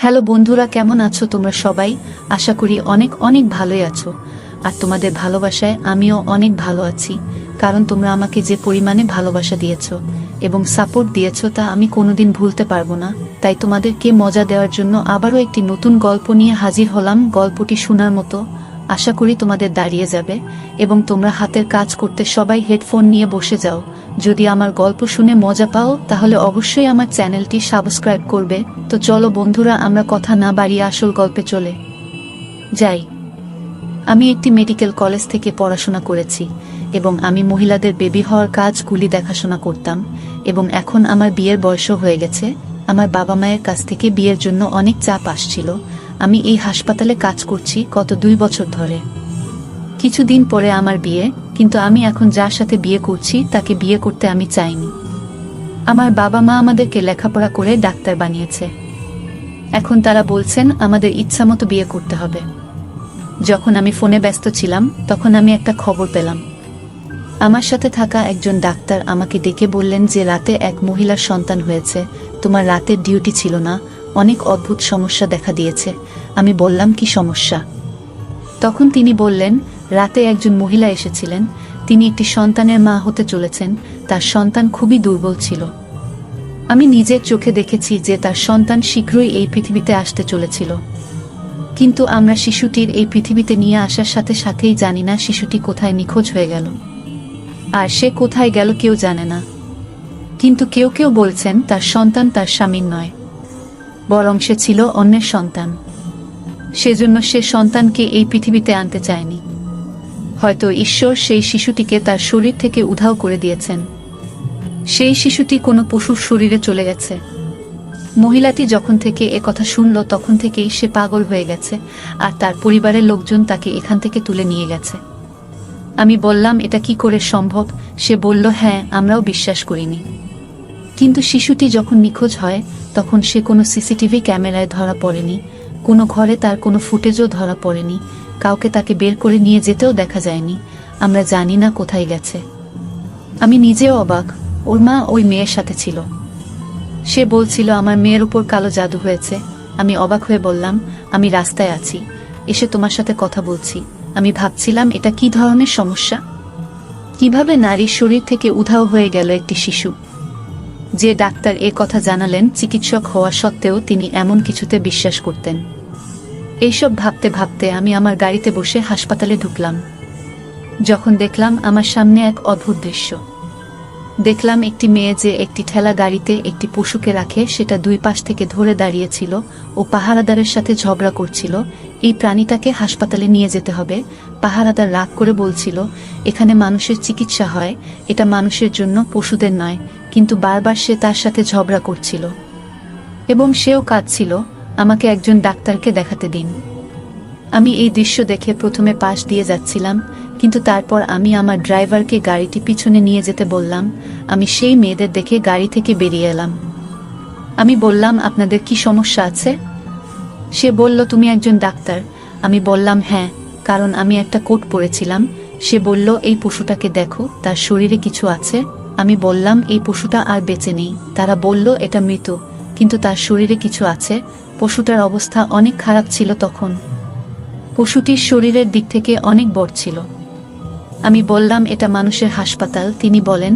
Hello বন্ধুরা, কেমন আছো তোমরা সবাই? আশা করি অনেক অনেক ভালোই আছো। আর তোমাদের ভালোবাসায় আমিও অনেক ভালো আছি, কারণ তোমরা আমাকে যে পরিমাণে ভালোবাসা দিয়েছো এবং সাপোর্ট দিয়েছো তা আমি কোনোদিন ভুলতে পারবো না। তাই তোমাদেরকে মজা দেওয়ার জন্য আবারও একটি নতুন গল্প নিয়ে হাজির হলাম। গল্পটি শোনার মতো, আশা করি তোমাদের দাঁড়িয়ে যাবে এবং তোমরা হাতের কাজ করতে সবাই হেডফোন নিয়ে বসে যাও। যদি আমার গল্প শুনে মজা পাও তাহলে অবশ্যই আমার চ্যানেলটি সাবস্ক্রাইব করবে। তো চলো বন্ধুরা, আমরা কথা না বাড়িয়ে আসল গল্পে চলে যাই। আমি একটি মেডিকেল কলেজ থেকে পড়াশোনা করেছি এবং আমি মহিলাদের বেবি হওয়ার কাজগুলি দেখাশোনা করতাম এবং এখন আমার বিয়ের বয়সও হয়ে গেছে। আমার বাবা মায়ের কাছ থেকে বিয়ের জন্য অনেক চাপ আসছিল। আমি এই হাসপাতালে কাজ করছি গত 2 বছর ধরে। কিছুদিন পরে আমার বিয়ে, কিন্তু আমি এখন যার সাথে বিয়ে করছি তাকে বিয়ে করতে আমি চাইনি। আমার বাবা মা আমাদেরকে লেখাপড়া করে ডাক্তার বানিয়েছে। এখন তারা বলছেন আমাদের ইচ্ছামতো বিয়ে করতে হবে। যখন আমি ফোনে ব্যস্ত ছিলাম তখন আমি একটা খবর পেলাম। আমার সাথে থাকা একজন ডাক্তার আমাকে ডেকে বললেন যে রাতে এক মহিলার সন্তান হয়েছে, তোমার রাতের ডিউটি ছিল না, অনেক অদ্ভুত সমস্যা দেখা দিয়েছে। আমি বললাম কি সমস্যা? তখন তিনি বললেন রাতে একজন মহিলা এসেছিলেন, তিনি একটি সন্তানের মা হতে চলেছেন। তার সন্তান খুবই দুর্বল ছিল। আমি নিজের চোখে দেখেছি যে তার সন্তান শীঘ্রই এই পৃথিবীতে আসতে চলেছিল, কিন্তু আমরা শিশুটির এই পৃথিবীতে নিয়ে আসার সাথে সাথেই জানি না শিশুটি কোথায় নিখোঁজ হয়ে গেল। আর সে কোথায় গেল কেউ জানে না। কিন্তু কেউ কেউ বলছেন তার সন্তান তার স্বামীর নয়, বরং সে ছিল অন্যের সন্তান। সেজন্য সে সন্তানকে এই পৃথিবীতে আনতে চায়নি। হয়তো ঈশ্বর সেই শিশুটিকে তার শরীর থেকে উধাও করে দিয়েছেন। সেই শিশুটি কোনো পশুর শরীরে চলে গেছে। মহিলাটি যখন থেকে এ কথা শুনল তখন থেকেই সে পাগল হয়ে গেছে, আর তার পরিবারের লোকজন তাকে এখান থেকে তুলে নিয়ে গেছে। আমি বললাম এটা কি করে সম্ভব? সে বলল হ্যাঁ, আমরাও বিশ্বাস করিনি। কিন্তু শিশুটি যখন নিখোঁজ হয় তখন সে কোনো সিসিটিভি ক্যামেরায় ধরা পড়েনি, কোনো ঘরে তার কোনো ফুটেজও ধরা পড়েনি, কাউকে তাকে বের করে নিয়ে যেতেও দেখা যায়নি। আমরা জানি না কোথায় গেছে। আমি নিজেও অবাক। ওর মা ওই মেয়ের সাথে ছিল। সে বলছিল আমার মেয়ের উপর কালো জাদু হয়েছে। আমি অবাক হয়ে বললাম আমি রাস্তায় আছি, এসে তোমার সাথে কথা বলছি। আমি ভাবছিলাম এটা কি ধরনের সমস্যা, কিভাবে নারীর শরীর থেকে উধাও হয়ে গেল একটি শিশু। যে ডাক্তার এ কথা জানালেন চিকিৎসক হওয়া সত্ত্বেও তিনি এমন কিছুতে বিশ্বাস করতেন। এইসব ভাবতে ভাবতে আমি আমার গাড়িতে বসে হাসপাতালে ঢুকলাম। যখন দেখলাম আমার সামনে এক অদ্ভুত দৃশ্য। দেখলাম একটি মেয়ে যে একটি ঠেলা গাড়িতে একটি পশুকে রাখে সেটা 2 পাশ থেকে ধরে দাঁড়িয়েছিল ও পাহারাদারের সাথে ঝগড়া করছিল। এই প্রাণীটাকে হাসপাতালে নিয়ে যেতে হবে। পাহারাদার রাগ করে বলছিল এখানে মানুষের চিকিৎসা হয়, এটা মানুষের জন্য, পশুদের নয়। কিন্তু বারবার সে তার সাথে ঝগড়া করছিল এবং সেও কাঁদছিল। আমাকে একজন ডাক্তারকে দেখাতে দিন। আমি এই দৃশ্য দেখে প্রথমে পাশ দিয়ে যাচ্ছিলাম, কিন্তু তারপর আমি আমার ড্রাইভারকে গাড়িটি পিছনে নিয়ে যেতে বললাম। আমি সেই মেয়েদের দেখে গাড়ি থেকে বেরিয়ে এলাম। আমি বললাম আপনাদের কি সমস্যা আছে? সে বলল তুমি একজন ডাক্তার। আমি বললাম হ্যাঁ, কারণ আমি একটা কোট পরেছিলাম। সে বলল এই পশুটাকে দেখো, তার শরীরে কিছু আছে। আমি বললাম এই পশুটা আর বেঁচে নেই। তারা বলল এটা মৃত, কিন্তু তার শরীরে কিছু আছে। পশুটার অবস্থা অনেক খারাপ ছিল তখন। পশুটির শরীরের দিক থেকে অনেক বড় ছিল। আমি বললাম এটা মানুষের হাসপাতাল। তিনি বলেন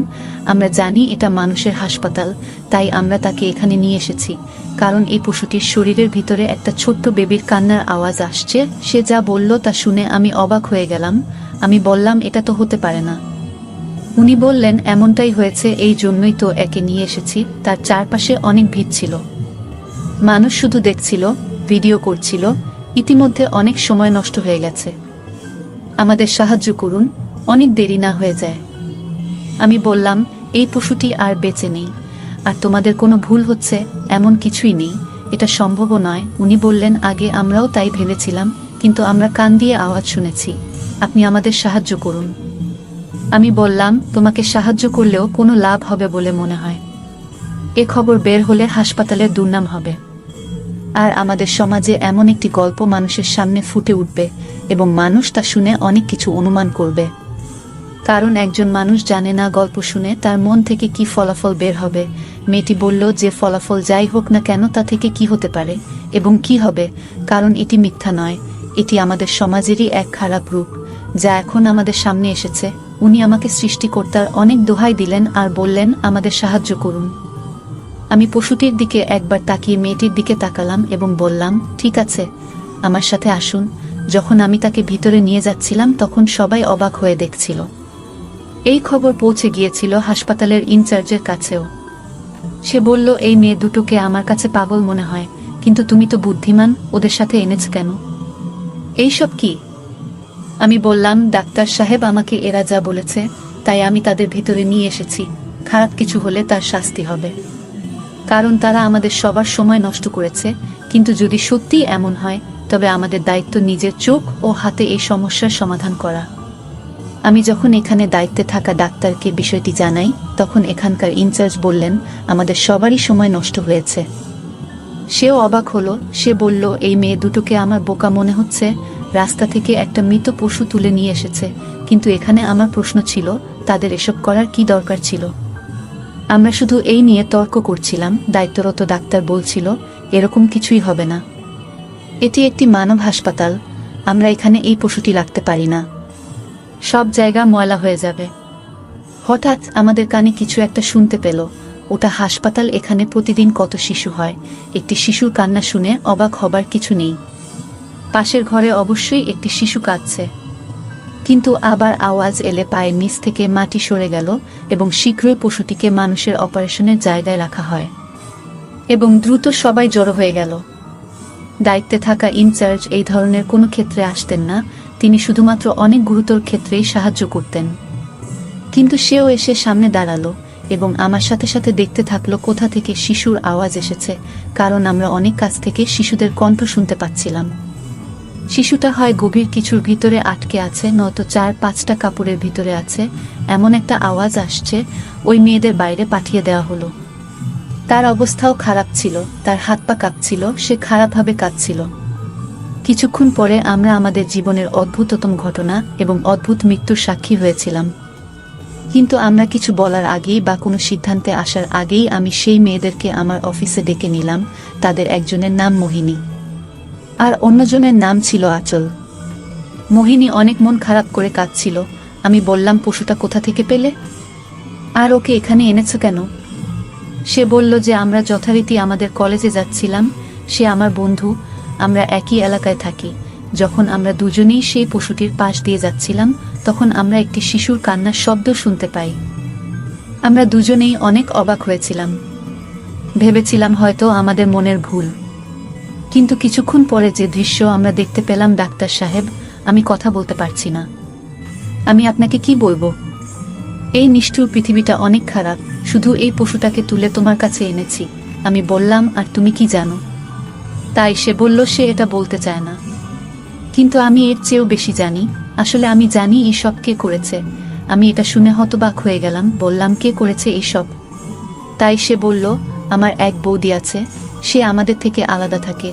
আমরা জানি এটা মানুষের হাসপাতাল, তাই আমরা তাকে এখানে নিয়ে এসেছি, কারণ এই পশুটির শরীরের ভিতরে একটা ছোট্ট বেবির কান্নার আওয়াজ আসছে। সে যা বলল তা শুনে আমি অবাক হয়ে গেলাম। আমি বললাম এটা তো হতে পারে না। উনি বললেন এমনটাই হয়েছে, এই জন্যই তো একে নিয়ে এসেছি। তার চারপাশে অনেক ভিড় ছিল, মানুষ শুধু দেখছিল, ভিডিও করছিল। ইতিমধ্যে অনেক সময় নষ্ট হয়ে গেছে, আমাদের সাহায্য করুন, অনেক দেরি না হয়ে যায়। আমি বললাম এই পশুটি আর বেঁচে নেই, আর তোমাদের কোনো ভুল হচ্ছে, এমন কিছুই নেই, এটা সম্ভবও নয়। উনি বললেন আগে আমরাও তাই ভেবেছিলাম, কিন্তু আমরা কান দিয়ে আওয়াজ শুনেছি, আপনি আমাদের সাহায্য করুন। আমি বললাম তোমাকে সাহায্য করলেও কোনো লাভ হবে বলে মনে হয়? এ খবর বের হলে হাসপাতালের দুর্নাম হবে, আর আমাদের সমাজে এমন একটি গল্প মানুষের সামনে ফুটে উঠবে এবং মানুষ তা শুনে অনেক কিছু অনুমান করবে। কারণ একজন মানুষ জানে না গল্প শুনে তার মন থেকে কি ফলাফল বের হবে। মেয়েটি বলল যে ফলাফল যাই হোক না কেন তা থেকে কি হতে পারে এবং কি হবে, কারণ এটি মিথ্যা নয়, এটি আমাদের সমাজেরই এক খারাপ রূপ যা এখন আমাদের সামনে এসেছে। উনি আমাকে সৃষ্টিকর্তার অনেক দোহাই দিলেন আর বললেন, আমাদের সাহায্য করুন। আমি পশুটির দিকে একবার তাকিয়ে মেয়েটির দিকে তাকালাম এবং বললাম, ঠিক আছে, আমার সাথে আসুন। যখন আমি তাকে ভিতরে নিয়ে যাচ্ছিলাম তখন সবাই অবাক হয়ে দেখছিল। এই খবর পৌঁছে গিয়েছিল হাসপাতালের ইনচার্জের কাছেও। সে বলল, এই মেয়ে দুটোকে আমার কাছে পাগল মনে হয়, কিন্তু তুমি তো বুদ্ধিমান, ওদের সাথে এনেছ কেন? এইসব কি? আমি বললাম, ডাক্তার সাহেব আমাকে এরা যা বলেছে তাই আমি তাদের ভিতরে নিয়ে এসেছি। খারাপ কিছু হলে তার শাস্তি হবে, কারণ তারা আমাদের সবার সময় নষ্ট করেছে। কিন্তু যদি সত্যিই এমন হয় তবে আমাদের দায়িত্ব নিজের চোখ ও হাতে এই সমস্যার সমাধান করা। আমি যখন এখানে দায়িত্বে থাকা ডাক্তারকে বিষয়টি জানাই তখন এখানকার ইনচার্জ বললেন, আমাদের সবারই সময় নষ্ট হয়েছে। সেও অবাক হলো। সে বলল, এই মেয়ে দুটোকে আমার বোকা মনে হচ্ছে, রাস্তা থেকে একটা মৃত পশু তুলে নিয়ে এসেছে। কিন্তু এখানে আমার প্রশ্ন ছিল, তাদের এসব করার কি দরকার ছিল? আমরা শুধু এই নিয়ে তর্ক করছিলাম। দায়িত্বরত ডাক্তার বলছিল, এরকম কিছুই হবে না, এটি একটি মানব হাসপাতাল, আমরা এখানে এই পশুটি রাখতে পারি না, সব জায়গা ময়লা হয়ে যাবে। হঠাৎ আমাদের কানে কিছু একটা শুনতে পেল, ওটা হাসপাতাল, এখানে প্রতিদিন কত শিশু হয়, একটি শিশুর কান্না শুনে অবাক হবার কিছু নেই। পাশের ঘরে অবশ্যই একটি শিশু কাঁদছে। কিন্তু আবার আওয়াজ এলে পায়ের নিচ থেকে মাটি সরে গেল এবং শীঘ্রই পশুটিকে মানুষের অপারেশনের জায়গায় রাখা হয় এবং দ্রুত সবাই জড়ো হয়ে গেল। দায়িত্বে থাকা ইনচার্জ এই ধরনের কোনো ক্ষেত্রে আসতেন না, তিনি শুধুমাত্র অনেক গুরুতর ক্ষেত্রেই সাহায্য করতেন। কিন্তু সেও এসে সামনে দাঁড়ালো এবং আমার সাথে সাথে দেখতে থাকলো কোথা থেকে শিশুর আওয়াজ এসেছে, কারণ আমরা অনেক কাছ থেকে শিশুদের কণ্ঠ শুনতে পাচ্ছিলাম। শিশুটা হয় গভীর কিছুর ভিতরে আটকে আছে, নয়তো 4-5টা কাপড়ের ভিতরে আছে। এমন একটা আওয়াজ আসছে, ওই মেয়েদের বাইরে পাঠিয়ে দেওয়া হলো। তার অবস্থাও খারাপ ছিল, তার হাত পা কাঁপছিল, সে খারাপভাবে কাঁদছিল। কিছুক্ষণ পরে আমরা আমাদের জীবনের অদ্ভুততম ঘটনা এবং অদ্ভুত মৃত্যুর সাক্ষী হয়েছিলাম। কিন্তু আমরা কিছু বলার আগেই বা কোনো সিদ্ধান্তে আসার আগেই আমি সেই মেয়েদেরকে আমার অফিসে ডেকে নিলাম। তাদের একজনের নাম মোহিনী আর অন্যজনের নাম ছিল আঁচল। মোহিনী অনেক মন খারাপ করে কাঁদছিল। আমি বললাম, পশুটা কোথা থেকে পেলে আর ওকে এখানে এনেছো কেন? সে বলল যে আমরা যথারীতি আমাদের কলেজে যাচ্ছিলাম, সে আমার বন্ধু, আমরা একই এলাকায় থাকি। যখন আমরা দুজনেই সেই পশুটির পাশ দিয়ে যাচ্ছিলাম তখন আমরা একটি শিশুর কান্নার শব্দ শুনতে পাই। আমরা দুজনেই অনেক অবাক হয়েছিলাম, ভেবেছিলাম হয়তো আমাদের মনের ভুল। কিন্তু কিছুক্ষণ পরে যে দৃশ্য আমরা দেখতে পেলাম, ডাক্তার সাহেব, আমি কথা বলতে পারছি না। আমি আপনাকে কি বলবো? এই নিষ্ঠুর পৃথিবীটা অনেক খারাপ, শুধু এই পশুটাকে তুলে তোমার কাছে এনেছি। আমি বললাম, আর তুমি কি জানো? তাই সে বলল সে এটা বলতে চায় না। কিন্তু আমি এর চেয়েও বেশি জানি। আসলে আমি জানি এইসব কে করেছে। আমি এটা শুনে হতবাক হয়ে গেলাম। বললাম, কে করেছে এইসব? তাই সে বলল, আমার এক বৌদি আছে, সে আমাদের থেকে আলাদা থাকে,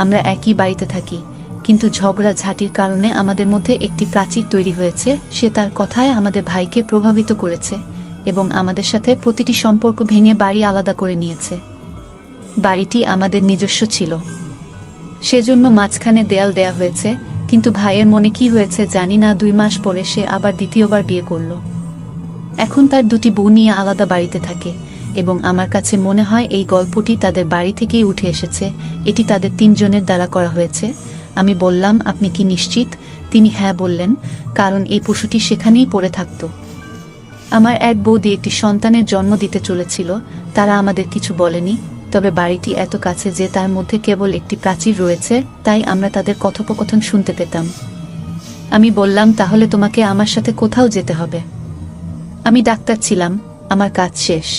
আমরা একই বাড়িতে থাকি, কিন্তু ঝগড়া ঝাঁটির কারণে আমাদের মধ্যে একটি প্রাচীর তৈরি হয়েছে। সে তার কথায় আমাদের ভাইকে প্রভাবিত করেছে এবং আমাদের সাথে প্রতিটি সম্পর্ক ভেঙে বাড়ি আলাদা করে নিয়েছে। বাড়িটি আমাদের নিজস্ব ছিল, সেজন্য মাঝখানে দেয়াল দেয়া হয়েছে। কিন্তু ভাইয়ের মনে কি হয়েছে জানি না, 2 মাস পরে সে আবার দ্বিতীয়বার বিয়ে করল। এখন তার 2টি বউ নিয়ে আলাদা বাড়িতে থাকে এবং আমার কাছে মনে হয় এই গল্পটি তাদের বাড়ি থেকেই উঠে এসেছে। এটি তাদের 3 জনের দ্বারা করা হয়েছে। আমি বললাম, আপনি কি নিশ্চিত? তিনি হ্যাঁ বললেন, কারণ এই পশুটি সেখানেই পড়ে থাকত। আমার এক বৌদি একটি সন্তানের জন্ম দিতে চলেছিল, তারা আমাদের কিছু বলেনি, তবে বাড়িটি এত কাছে যে তার মধ্যে কেবল একটি প্রাচীর রয়েছে, তাই আমরা তাদের কথোপকথন শুনতে পেতাম। আমি বললাম, তাহলে তোমাকে আমার সাথে কোথাও যেতে হবে। আমি ডাক্তার ছিলাম, আমার কাজ শেষ।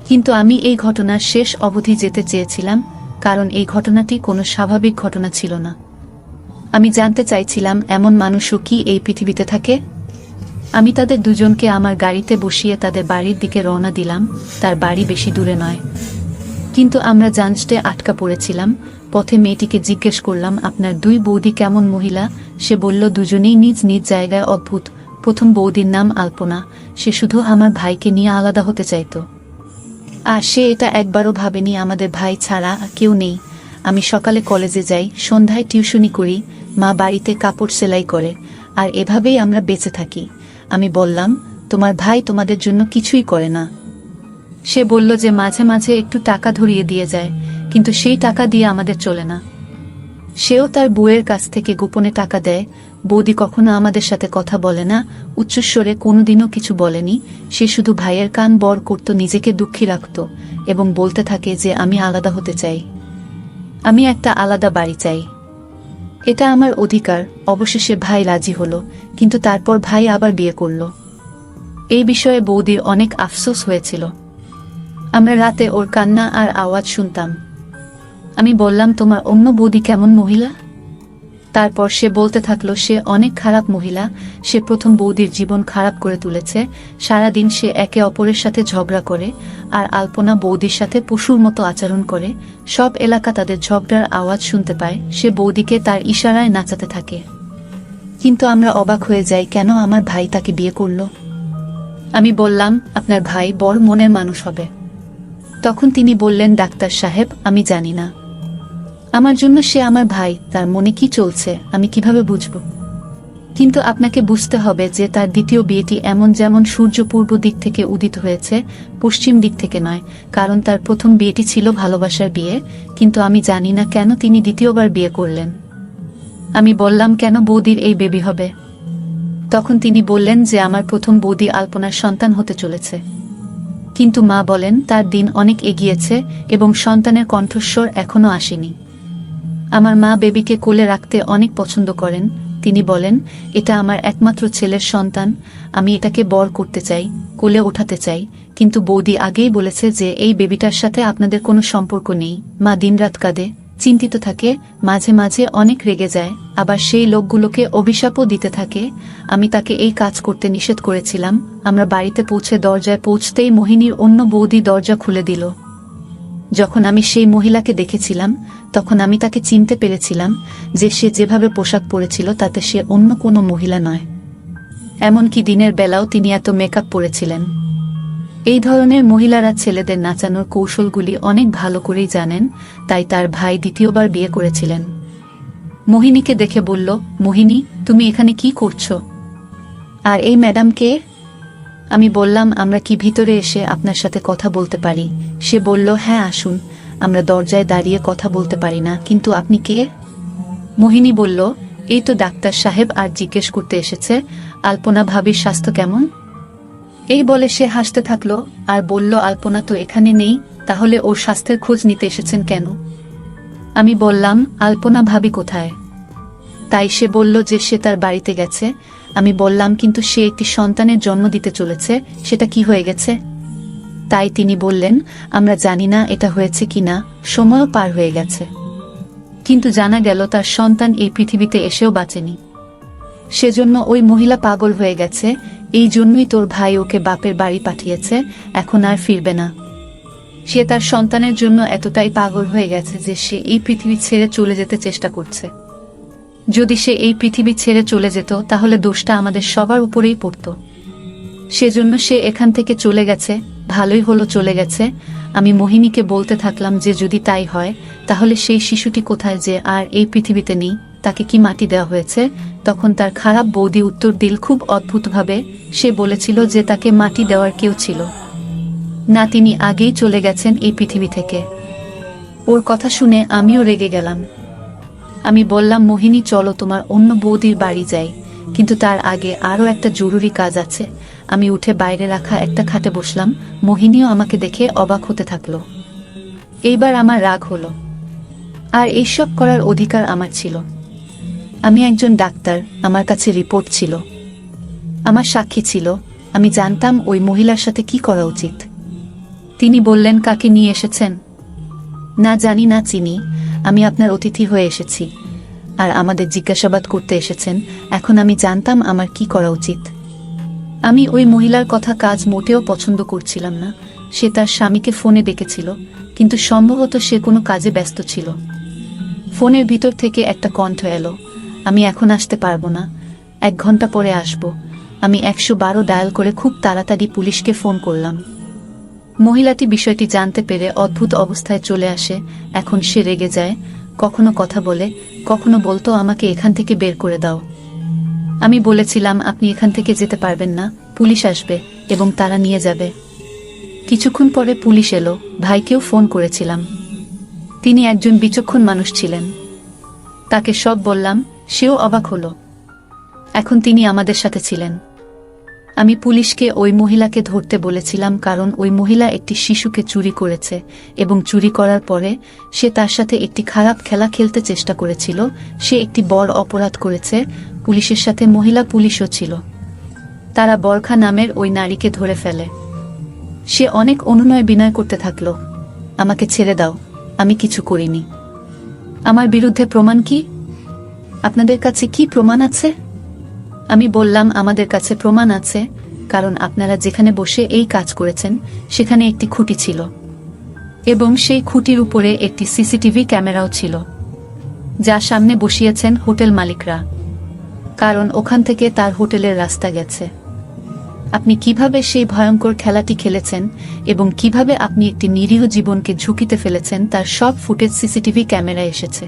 কিন্তু আমি এই ঘটনার শেষ অবধি যেতে চেয়েছিলাম, কারণ এই ঘটনাটি কোনো স্বাভাবিক ঘটনা ছিল না। আমি জানতে চাইছিলাম, এমন মানুষও কি এই পৃথিবীতে থাকে? আমি তাদের দুজনকে আমার গাড়িতে বসিয়ে তাদের বাড়ির দিকে রওনা দিলাম। তার বাড়ি বেশি দূরে নয়, কিন্তু আমরা জাঞ্জটে আটকা পড়েছিলাম। পথে মেয়েটিকে জিজ্ঞেস করলাম, আপনার 2 বৌদি কেমন মহিলা? সে বলল, দুজনেই নিজ নিজ জায়গায় অদ্ভুত, প্রথম বৌদির নাম আলপনা। সে শুধু আমার ভাইকে নিয়ে আলাদা হতে চাইতো, আর সে এটা একবারও ভাবেনি আমাদের ভাই ছাড়া আর কেউ নেই। আমি সকালে কলেজে যাই, সন্ধ্যায় টিউশনি করি, মা বাড়িতে কাপড় সেলাই করে, আর এভাবেই আমরা বেঁচে থাকি। আমি বললাম, তোমার ভাই তোমাদের জন্য কিছুই করে না? সে বলল যে মাঝে মাঝে একটু টাকা ধরিয়ে দিয়ে যায়, কিন্তু সেই টাকা দিয়ে আমাদের চলে না। সেও তার বউয়ের কাছ থেকে গোপনে টাকা দেয়। বৌদি কখনো আমাদের সাথে কথা বলে না, উচ্চস্বরে কোনোদিনও কিছু বলেনি। সে শুধু ভাইয়ের কান বড় করত, নিজেকে দুঃখী রাখত এবং বলতে থাকে যে আমি আলাদা হতে চাই, আমি একটা আলাদা বাড়ি চাই, এটা আমার অধিকার। অবশেষে ভাই রাজি হলো, কিন্তু তারপর ভাই আবার বিয়ে করল। এই বিষয়ে বৌদির অনেক আফসোস হয়েছিল। আমরা রাতে ওর কান্না আর আওয়াজ শুনতাম। আমি বললাম, তোমার অন্য বৌদি কেমন মহিলা? তারপর সে বলতে থাকলো, সে অনেক খারাপ মহিলা। সে প্রথম বৌদির জীবন খারাপ করে তুলেছে। সারাদিন সে একে অপরের সাথে ঝগড়া করে, আর আলপনা বৌদির সাথে পশুর মতো আচরণ করে। সব এলাকা তাদের ঝগড়ার আওয়াজ শুনতে পায়। সে বৌদিকে তার ইশারায় নাচাতে থাকে, কিন্তু আমরা অবাক হয়ে যাই কেন আমার ভাই তাকে বিয়ে করলো। আমি বললাম, আপনার ভাই বড় মনের মানুষ হবে। তখন তিনি বললেন, ডাক্তার সাহেব, আমি জানি না, আমার জন্য সে আমার ভাই, তার মনে কি চলছে আমি কিভাবে বুঝব? কিন্তু আপনাকে বুঝতে হবে যে তার দ্বিতীয় বিয়েটি এমন যেমন সূর্য পূর্ব দিক থেকে উদিত হয়েছে, পশ্চিম দিক থেকে নয়। কারণ তার প্রথম বিয়েটি ছিল ভালোবাসার বিয়ে, কিন্তু আমি জানি না কেন তিনি দ্বিতীয়বার বিয়ে করলেন। আমি বললাম, কেন বৌদির এই বেবি হবে? তখন তিনি বললেন যে আমার প্রথম বৌদি আলপনার সন্তান হতে চলেছে, কিন্তু মা বলেন তার দিন অনেক এগিয়েছে এবং সন্তানের কণ্ঠস্বর এখনো আসেনি। আমার মা বেবিকে কোলে রাখতে অনেক পছন্দ করেন। তিনি বলেন, এটা আমার একমাত্র ছেলের সন্তান, আমি এটাকে বড় করতে চাই, কোলে ওঠাতে চাই। কিন্তু বৌদি আগেই বলেছে যে এই বেবিটার সাথে আপনাদের কোনো সম্পর্ক নেই। মা দিনরাত কাঁদে, চিন্তিত থাকে, মাঝে মাঝে অনেক রেগে যায়, আবার সেই লোকগুলোকে অভিশাপও দিতে থাকে। আমি তাকে এই কাজ করতে নিষেধ করেছিলাম। আমরা বাড়িতে পৌঁছে দরজায় পৌঁছতেই মোহিনীর অন্য বৌদি দরজা খুলে দিল। যখন আমি সেই মহিলাকে দেখেছিলাম, তখন আমি তাকে চিনতে পেরেছিলাম যে সে যেভাবে পোশাক পরেছিল তাতে সে অন্য কোনো মহিলা নয়। এমনকি দিনের বেলাও তিনি এত মেকআপ পরেছিলেন। এই ধরনের মহিলারা ছেলেদের নাচানোর কৌশলগুলি অনেক ভালো করেই জানেন, তাই তার ভাই দ্বিতীয়বার বিয়ে করেছিলেন। মোহিনীকে দেখে বলল, মোহিনী, তুমি এখানে কি করছো? আর এই ম্যাডাম কে? আমি বললাম, আমরা কি ভিতরে এসে আপনার সাথে কথা বলতে পারি? সে বলল, হ্যাঁ আসুন। আমরা দরজায় দাঁড়িয়ে কথা বলতে পারি না, কিন্তু আপনি কে? মোহিনী বলল, এই তো ডাক্তার সাহেব, আর জিজ্ঞেস করতে এসেছে আলপনা ভাবির স্বাস্থ্য কেমন। এই বলে সে হাসতে থাকলো আর বলল, আলপনা তো এখানে নেই, তাহলে ওর স্বাস্থ্যের খোঁজ নিতে এসেছেন কেন? আমি বললাম, আলপনা ভাবি কোথায়? তাই সে বলল যে সে তার বাড়িতে গেছে। আমি বললাম, কিন্তু সে একটি সন্তানের জন্ম দিতে চলেছে, সেটা কি হয়ে গেছে? তাই তিনি বললেন, আমরা জানি না এটা হয়েছে কিনা, সময়ও পার হয়ে গেছে, কিন্তু জানা গেল তার সন্তান এই পৃথিবীতে এসেও বাঁচেনি। সেজন্য ওই মহিলা পাগল হয়ে গেছে। এই জন্যই তোর ভাই ওকে বাপের বাড়ি পাঠিয়েছে, এখন আর ফিরবে না। সে তার সন্তানের জন্য এতটাই পাগল হয়ে গেছে যে সে এই পৃথিবী ছেড়ে চলে যেতে চেষ্টা করছে। যদি সে এই পৃথিবী ছেড়ে চলে যেত তাহলে দোষটা আমাদের সবার উপরেই পড়ত। সেজন্য সে এখান থেকে চলে গেছে। ভালোই হলো চলে গেছে। আমি মোহিনীকে বলতে থাকলাম যে যদি তাই হয় তাহলে সেই শিশুটি কোথায় যে আর এই পৃথিবীতে নেই, তাকে কি মাটি দেওয়া হয়েছে? তখন তার খারাপ বৌদি উত্তর দিল খুব অদ্ভুতভাবে। সে বলেছিল যে তাকে মাটি দেওয়ার কেউ ছিল না, তিনি আগেই চলে গেছেন এই পৃথিবী থেকে। ওর কথা শুনে আমিও রেগে গেলাম। আমি বললাম, মোহিনী চলো তোমার অন্য বৌদির বাড়ি যাই, কিন্তু তার আগে আরও একটা জরুরি কাজ আছে। আমি উঠে বাইরে রাখা একটা খাটে বসলাম। মোহিনীও আমাকে দেখে অবাক হতে থাকলো। এইবার আমার রাগ হলো, আর এইসব করার অধিকার আমার ছিল। আমি একজন ডাক্তার, আমার কাছে রিপোর্ট ছিল, আমার সাক্ষী ছিল। আমি জানতাম ওই মহিলার সাথে কি করা উচিত। তিনি বললেন, কাকে নিয়ে এসেছেন? না জানি না চিনি, আমি আপনার অতিথি হয়ে এসেছি আর আমাদের জিজ্ঞাসাবাদ করতে এসেছেন। এখন আমি জানতাম আমার কি করা উচিত। আমি ওই মহিলার কথা কাজ মোটেও পছন্দ করছিলাম না। সে তার স্বামীকে ফোনে ডেকেছিল, কিন্তু সম্ভবত সে কোনো কাজে ব্যস্ত ছিল। ফোনের ভিতর থেকে একটা কণ্ঠ এলো, আমি এখন আসতে পারবো না, 1 ঘন্টা পরে আসব। আমি 112 ডায়াল করে খুব তাড়াতাড়ি পুলিশকে ফোন করলাম। মহিলাটি বিষয়টি জানতে পেরে অদ্ভুত অবস্থায় চলে আসে। এখন সে রেগে যায়, কখনো কথা বলে, কখনো বলতো আমাকে এখান থেকে বের করে দাও। আমি বলেছিলাম আপনি এখান থেকে যেতে পারবেন না, পুলিশ আসবে এবং তারা নিয়ে যাবে। কিছুক্ষণ পরে পুলিশ এলো। ভাইকেও ফোন করেছিলাম। তিনি একজন বিচক্ষণ মানুষ ছিলেন। তাকে সব বললাম, সেও অবাক হলো। এখন তিনি আমাদের সাথে ছিলেন। আমি পুলিশকে ওই মহিলাকে ধরতে বলেছিলাম, কারণ ওই মহিলা একটি শিশুকে চুরি করেছে এবং চুরি করার পরে সে তার সাথে একটি খারাপ খেলা খেলতে চেষ্টা করেছিল। সে একটি বড় অপরাধ করেছে। পুলিশের সাথে মহিলা পুলিশও ছিল। তারা বরখা নামের ওই নারীকে ধরে ফেলে। সে অনেক অনুনয় বিনয় করতে থাকল, আমাকে ছেড়ে দাও, আমি কিছু করিনি। আমার বিরুদ্ধে প্রমাণ কি? আপনাদের কাছে কি প্রমাণ আছে? আমি বললাম, আমাদের কাছে প্রমাণ আছে, কারণ আপনারা যেখানে বসে এই কাজ করেছেন সেখানে একটি খুঁটি ছিল এবং সেই খুঁটির উপরে একটি সিসিটিভি ক্যামেরাও ছিল, যা সামনে বসিয়েছেন হোটেল মালিকরা, কারণ ওখান থেকে তার হোটেলের রাস্তা গেছে। আপনি কিভাবে সেই ভয়ঙ্কর খেলাটি খেলেছেন এবং কিভাবে আপনি একটি নিরীহ জীবনকে ঝুঁকিতে ফেলেছেন তার সব ফুটেজ সিসিটিভি ক্যামেরায় এসেছে।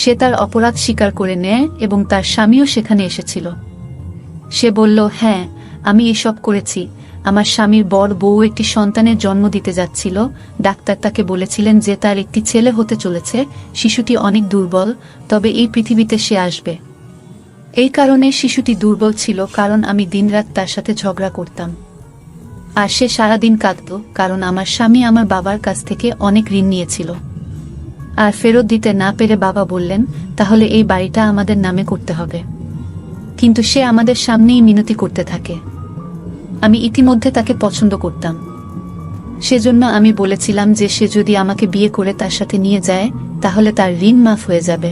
সে তার অপরাধ স্বীকার করে নেয় এবং তার স্বামীও সেখানে এসেছিল। সে বলল, হ্যাঁ, আমি এসব করেছি। আমার স্বামীর বড় বউ একটি সন্তানের জন্ম দিতে যাচ্ছিল। ডাক্তার তাকে বলেছিলেন যে তার একটি ছেলে হতে চলেছে। শিশুটি অনেক দুর্বল, তবে এই পৃথিবীতে সে আসবে। এই কারণে শিশুটি দুর্বল ছিল, কারণ আমি দিনরাত তার সাথে ঝগড়া করতাম। আর সে সারাদিন কাঁদত, কারণ আমার স্বামী আমার বাবার কাছ থেকে অনেক ঋণ নিয়েছিল আর ফেরত দিতে না পেরে বাবা বললেন, তাহলে এই বাড়িটা আমাদের নামে করতে হবে। কিন্তু সে আমাদের সামনেই মিনতি করতে থাকে। আমি ইতিমধ্যে তাকে পছন্দ করতাম। সেজন্য আমি বলেছিলাম যে সে যদি আমাকে বিয়ে করে তার সাথে নিয়ে যায় তাহলে তার ঋণ মাফ হয়ে যাবে।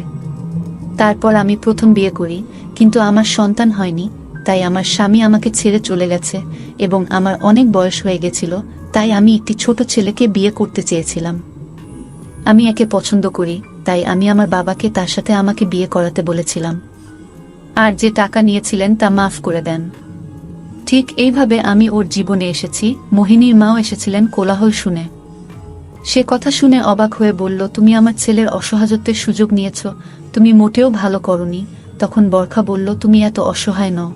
তারপর আমি প্রথম বিয়ে করি, কিন্তু আমার সন্তান হয়নি। তাই আমার স্বামী আমাকে ছেড়ে চলে গেছে এবং আমার অনেক বয়স হয়ে গেছিল। তাই আমি একটি ছোট ছেলেকে বিয়ে করতে চেয়েছিলাম। আমি একে পছন্দ করি, তাই আমি আমার বাবাকে তার সাথে আমাকে বিয়ে করাতে বলেছিলাম, আর যে টাকা নিয়েছিলেন তা মাফ করে দেন। ঠিক এইভাবে আমি ওর জীবনে এসেছি। মোহিনীর মাও এসেছিলেন কোলাহল শুনে। সে কথা শুনে অবাক হয়ে বলল, তুমি আমার ছেলের অসহায়ত্বের সুযোগ নিয়েছ, তুমি মোটেও ভালো করনি। তখন বরখা বলল, তুমি এত অসহায় নও।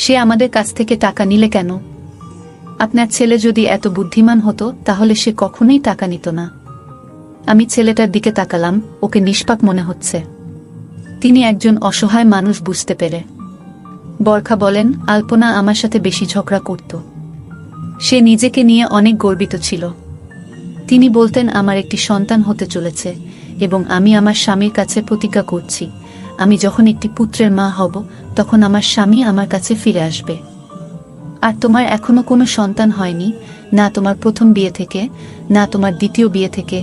সে আমাদের কাছ থেকে টাকা নিলে কেন? আপনার ছেলে যদি এত বুদ্ধিমান হতো তাহলে সে কখনোই টাকা নিত না। আমি ছেলেটার দিকে তাকালাম, ওকে নিষ্পাপ মনে হচ্ছে। তিনি একজন অসহায় মানুষ বুঝতে পেরে। বরখা বলেন, আলপনা আমার সাথে বেশি ঝগড়া করত। সে নিজেকে নিয়ে অনেক গর্বিত ছিল। তিনি বলতেন, আমার একটি সন্তান হতে চলেছে এবং আমি আমার স্বামীর কাছে প্রতিজ্ঞা করছি, আমি যখন একটি পুত্রের মা হব তখন আমার স্বামী আমার কাছে ফিরে আসবে। আর তোমার এখনো কোনো সন্তান হয়নি, না তোমার প্রথম বিয়ে থেকে, না তোমার দ্বিতীয় বিয়ে থেকে,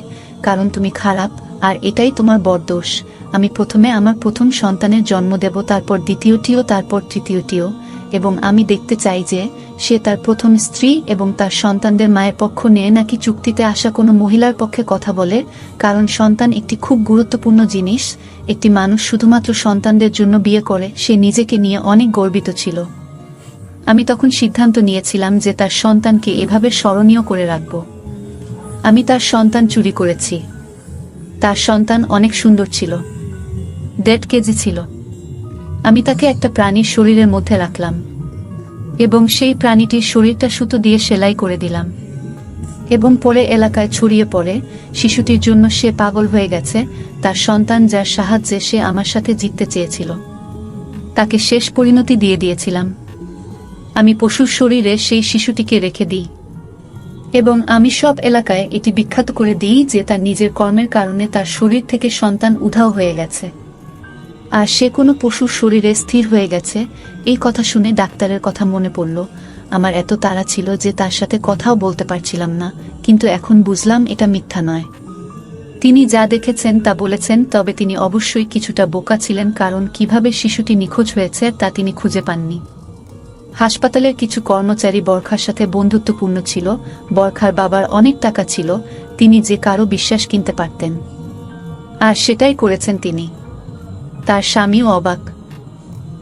কারণ তুমি খারাপ আর এটাই তোমার বড় দোষ। আমি প্রথমে আমার প্রথম সন্তানের জন্ম দেব, তারপর দ্বিতীয়টিও, তারপর তৃতীয়টিও, এবং আমি দেখতে চাই যে সে তার প্রথম স্ত্রী এবং তার সন্তানদের মায়ের পক্ষ নিয়ে নাকি চুক্তিতে আসা কোনো মহিলার পক্ষে কথা বলে, কারণ সন্তান একটি খুব গুরুত্বপূর্ণ জিনিস। একটি মানুষ শুধুমাত্র সন্তানদের জন্য বিয়ে করে। সে নিজেকে নিয়ে অনেক গর্বিত ছিল। আমি তখন সিদ্ধান্ত নিয়েছিলাম যে তার সন্তানকে এভাবে স্মরণীয় করে রাখব। আমি তার সন্তান চুরি করেছি। তার সন্তান অনেক সুন্দর ছিল, 1.5 কেজি ছিল। আমি তাকে একটা প্রাণীর শরীরের মধ্যে রাখলাম এবং সেই প্রাণীটির শরীরটা সুতো দিয়ে সেলাই করে দিলাম এবং পরে এলাকায় ছড়িয়ে পড়ে। শিশুটির জন্য সে পাগল হয়ে গেছে। তার সন্তান, যার সাহায্যে সে আমার সাথে জিততে চেয়েছিল, তাকে শেষ পরিণতি দিয়ে দিয়েছিলাম। আমি পশুর শরীরে সেই শিশুটিকে রেখে দিই এবং আমি সব এলাকায় এটি বিখ্যাত করে দিই যে তার নিজের কর্মের কারণে তার শরীর থেকে সন্তান উধাও হয়ে গেছে আর সে কোনো পশুর শরীরে স্থির হয়ে গেছে। এই কথা শুনে ডাক্তারের কথা মনে পড়ল। আমার এত তাড়া ছিল যে তার সাথে কথাও বলতে পারছিলাম না, কিন্তু এখন বুঝলাম এটা মিথ্যা নয়। তিনি যা দেখেছেন তা বলেছেন, তবে তিনি অবশ্যই কিছুটা বোকা ছিলেন, কারণ কিভাবে শিশুটি নিখোঁজ হয়েছে তা তিনি খুঁজে পাননি। হাসপাতালের কিছু কর্মচারী বরখার সাথে বন্ধুত্বপূর্ণ ছিল। বরখার বাবার অনেক টাকা ছিল, তিনি যে কারো বিশ্বাস কিনতে পারতেন, আর সেটাই করেছেন তিনি। তার স্বামীও অবাক।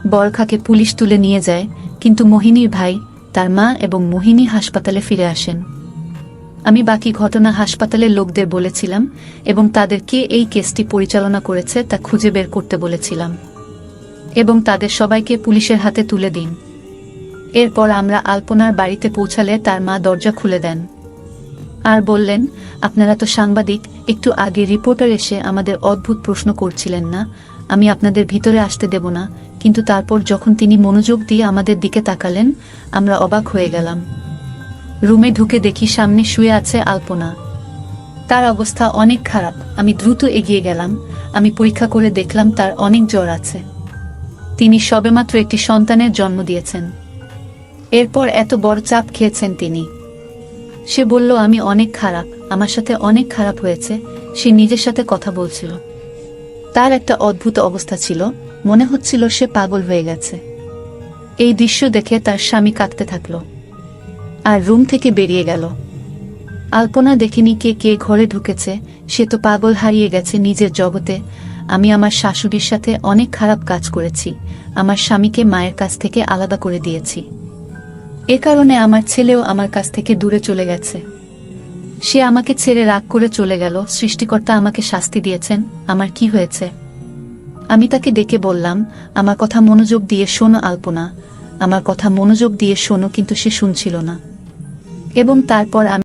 বরখাকে পুলিশ তুলে নিয়ে যায়, কিন্তু মোহিনীর ভাই, তার মা এবং মোহিনী হাসপাতালে ফিরে আসেন। আমি বাকি ঘটনা হাসপাতালের লোকদের বলেছিলাম এবং তাদেরকে এই কেসটি পরিচালনা করেছে তা খুঁজে বের করতে বলেছিলাম এবং তাদের সবাইকে পুলিশের হাতে তুলে দিন। এরপর আমরা আলপনার বাড়িতে পৌঁছালে তার মা দরজা খুলে দেন আর বললেন, আপনারা তো সাংবাদিক, একটু আগে রিপোর্টার এসে আমাদের অদ্ভুত প্রশ্ন করছিলেন না, আমি আপনাদের ভিতরে আসতে দেব না। কিন্তু তারপর যখন তিনি মনোযোগ দিয়ে আমাদের দিকে তাকালেন, আমরা অবাক হয়ে গেলাম। রুমে ঢুকে দেখি সামনে শুয়ে আছে আলপনা। তার অবস্থা অনেক খারাপ। আমি দ্রুত এগিয়ে গেলাম। আমি পরীক্ষা করে দেখলাম তার অনেক জ্বর আছে। তিনি সবেমাত্র একটি সন্তানের জন্ম দিয়েছেন। এরপর এত বড় চাপ খেয়েছেন তিনি। সে বলল, আমি অনেক খারাপ, আমার সাথে অনেক খারাপ হয়েছে। সে নিজের সাথে কথা বলছিল। তার একটা অদ্ভুত অবস্থা ছিল, মনে হচ্ছিল সে পাগল হয়ে গেছে। এই দৃশ্য দেখে তার স্বামী কাঁদতে থাকল আর রুম থেকে বেরিয়ে গেল। আলপনা দেখেনি কে কে ঘরে ঢুকেছে, সে তো পাগল, হারিয়ে গেছে নিজের জগতে। আমি আমার শাশুড়ির সাথে অনেক খারাপ কাজ করেছি, আমার স্বামীকে মায়ের কাছ থেকে আলাদা করে দিয়েছি। এ কারণে আমার ছেলেও আমার কাছ থেকে দূরে চলে গেছে। সে আমাকে ছেড়ে রাগ করে চলে গেল। সৃষ্টিকর্তা আমাকে শাস্তি দিয়েছেন। আমার কি হয়েছে? আমি তাকে ডেকে বললাম, আমার কথা মনোযোগ দিয়ে শোনো আলপনা, আমার কথা মনোযোগ দিয়ে শোনো। কিন্তু সে শুনছিল না এবং তারপর আমি